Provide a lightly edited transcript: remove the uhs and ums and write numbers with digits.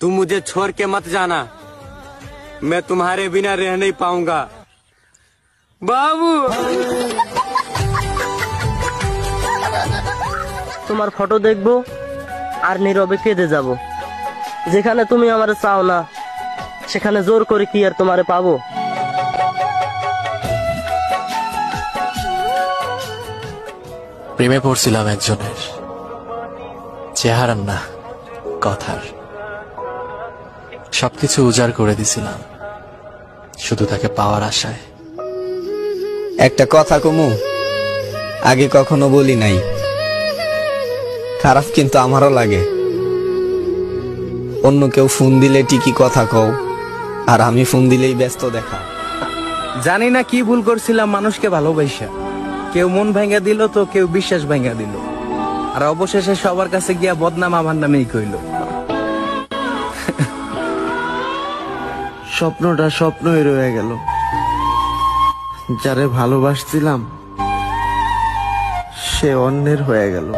तुम मुझे छोड़ के मत जाना, मैं तुम्हारे बिना रह नहीं पाऊंगा बाबू। তোমার ফটো দেখবো আর নীরবে কেঁদে যাব। যেখানে তুমি আমারে চাও না সেখানে জোর করে কি আর তোমারে পাবো? প্রেমে পড়ছিলাম একজনের, চেহারার না কথার। সবকিছু উজাড় করে দিছিলাম শুধু তাকে পাওয়ার আশায়। একটা কথা কমু, আগে কখনো বলি নাই, খারাপ কিন্তু আমারও লাগে। অন্য কেউ ফোন দিলে ঠিকই কথা কও, আর আমি ফোন দিলেই ব্যস্ত দেখা। জানি না কি ভুল করছিলাম মানুষকে ভালোবাসা। কেউ মন ভাঙা দিল তো কেউ বিশ্বাস ভাঙা দিল, আর অবশেষে সবার কাছে গিয়া বদনাম আমার নামেই কইল। স্বপ্নটা স্বপ্নই রয়ে গেল। যারে ভালোবাসছিলাম সে অন্যের হয়ে গেল।